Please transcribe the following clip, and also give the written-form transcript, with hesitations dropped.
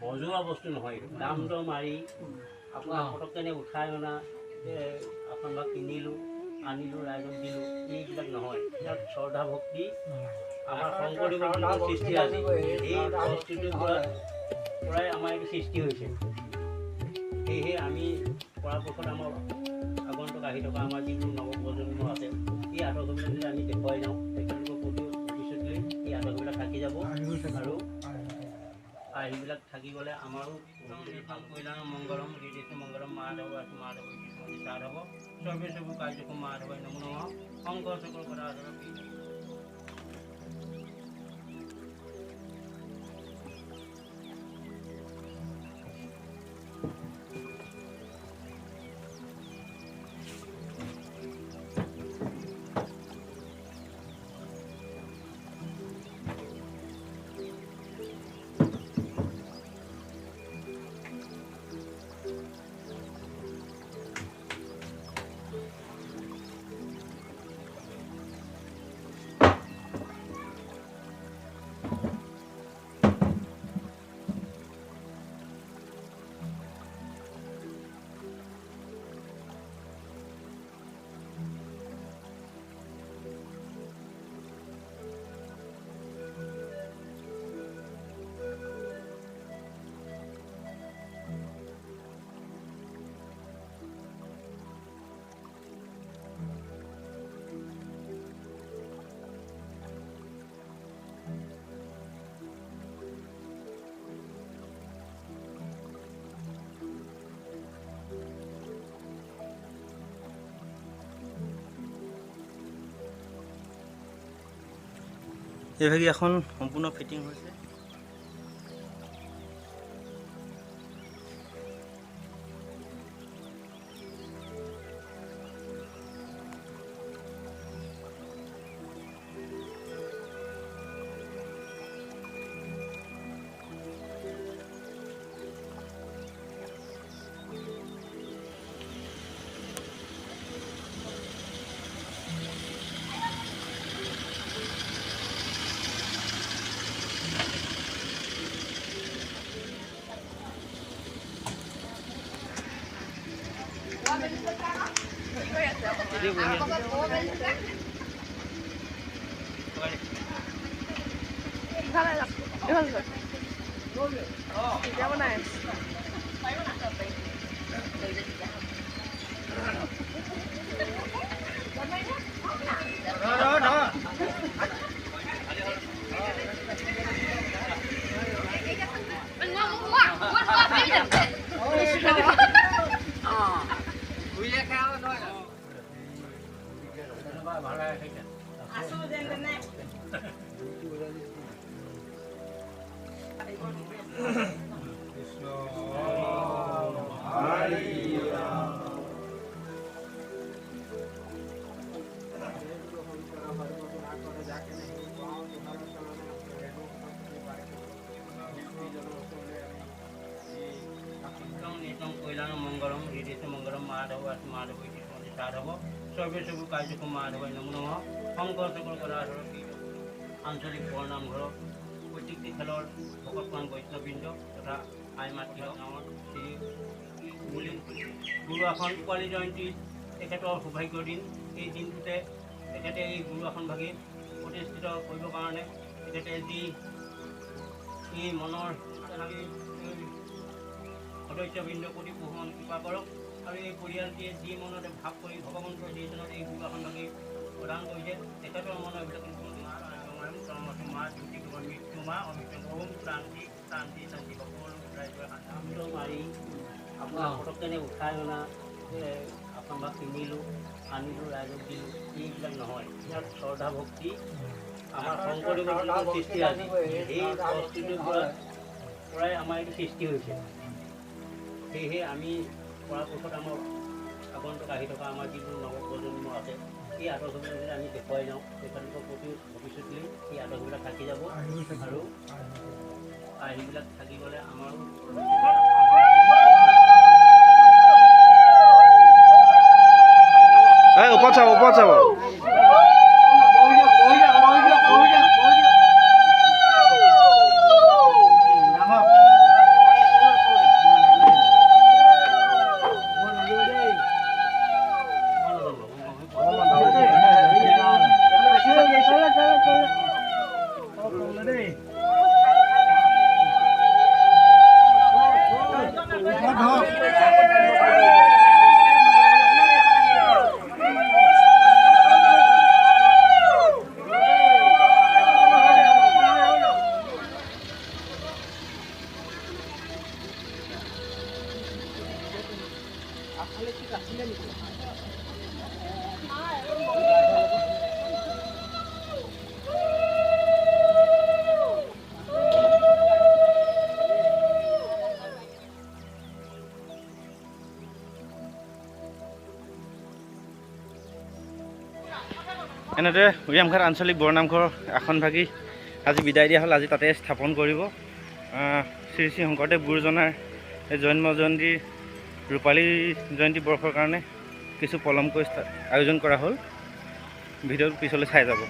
সজোৱা বস্তু নহয়, দাম দৰ মাৰি আপোনাৰ পটককেনে উঠাই অনা আপোনাৰ বা কিনিলোঁ আনিলোঁ ৰাইজক দিলোঁ, এইবিলাক নহয়। ইয়াত শ্ৰদ্ধা ভক্তি আমাৰ শংকৰদেৱৰ সৃষ্টি আজি এই বস্তুটোৰ পৰাই আমাৰ এইটো সৃষ্টি হৈছে। সেয়েহে আমি পৰাপক্ষত আমাৰ আগন্তুক আহি থকা আমাৰ যিবোৰ নৱপ্ৰজন্ম আছে, এই আদৰ্শবিলাক যদি আমি দেখুৱাই যাওঁ, তেখেতলোকৰ প্ৰতিও ভৱিষ্যতলৈ এই আদৰ্শবিলাক থাকি যাব আৰু এইবিলাক থাকি গ'লে আমাৰো কল্যাণ মংগলম হৃদয় মংগলম মাধৱ আছে মাধৱ সাধৱ সৰ্বে সবু কাৰ্যক্ৰম মাধৱ নমো নমঃ শংকৰ চক্ৰ গদাধৰ। এইভাগে এখন সম্পূৰ্ণ ফিটিং হৈছে। কল্যাণ মংগলম হৃদয় মংগলম মাধৱ আছে মাধৱ সাধৱ সৰ্বে সবু কাৰ্যক্ৰম মাধৱ নমো নমঃ শংকৰ চক্ৰ গদাধৰ। আঞ্চলিক বৰনামঘৰ প্ৰত্যেকটি খেলৰ ভকতপ্ৰাণ বৈষ্ণৱবৃন্দ তথা আই মাতৃ গাঁৱৰ শ্ৰী গুৰু আসন পোৱালী জয়ন্তী তেখেতৰ সৌভাগ্যৰ দিন। এই দিনটোতে তেখেতে এই গুৰু আসন ভাগি প্ৰতিষ্ঠিত কৰিবৰ কাৰণে তেখেতে যি এই মনৰ সদস্যবৃন্দ প্ৰতি বহুমান কৃপা কৰক আৰু এই পৰিয়ালটিয়ে যি মনতে ভাৱ কৰি ভগৱন্তৰ যিজনত এই গুৰু আসন ভাগি প্ৰদান কৰিছে তেখেতৰ মনৰ এইবিলাক মা জ্যোতি মৃত্যু মা অমৃত ওম শান্তি শান্তি শান্তি সকলো মাৰি আপোনাৰ পটককেনে উঠাই অনা আপোনাৰ বা কিনিলোঁ আনিলোঁ ৰাইজক দিলোঁ, এইবিলাক নহয়। ইয়াত শ্ৰদ্ধা ভক্তি আমাৰ শংকৰদেৱৰ সৃষ্টি আজি এই বস্তুটোৰ পৰাই আমাৰ এইটো সৃষ্টি হৈছে। সেয়েহে আমি পৰাপক্ষত আমাৰ আগন্তুক আহি থকা আমাৰ যিবোৰ নৱপ্ৰজন্ম আছে, এই আদৰ্শবিলাক যদি আমি দেখুৱাই যাওঁ, তেখেতলোকৰ প্ৰতিও ভৱিষ্যতলৈ এই আদৰ্শবিলাক থাকি যাব আৰু এইবিলাক থাকি গ'লে আমাৰো ওপৰত চাব এনেদৰে উৰিয়ামঘাট আঞ্চলিক বৰনামঘৰ আসনভাগি আজি বিদায় দিয়া হ'ল। আজি তাতে স্থাপন কৰিব। শ্ৰী শ্ৰী শংকৰদেৱ গুৰুজনাৰ এই জন্ম জয়ন্তী ৰূপালী জয়ন্তী বৰ্ষৰ কাৰণে কিছু পলমকৈ আয়োজন কৰা হ'ল। ভিডিঅ'টো পিছলৈ চাই যাব।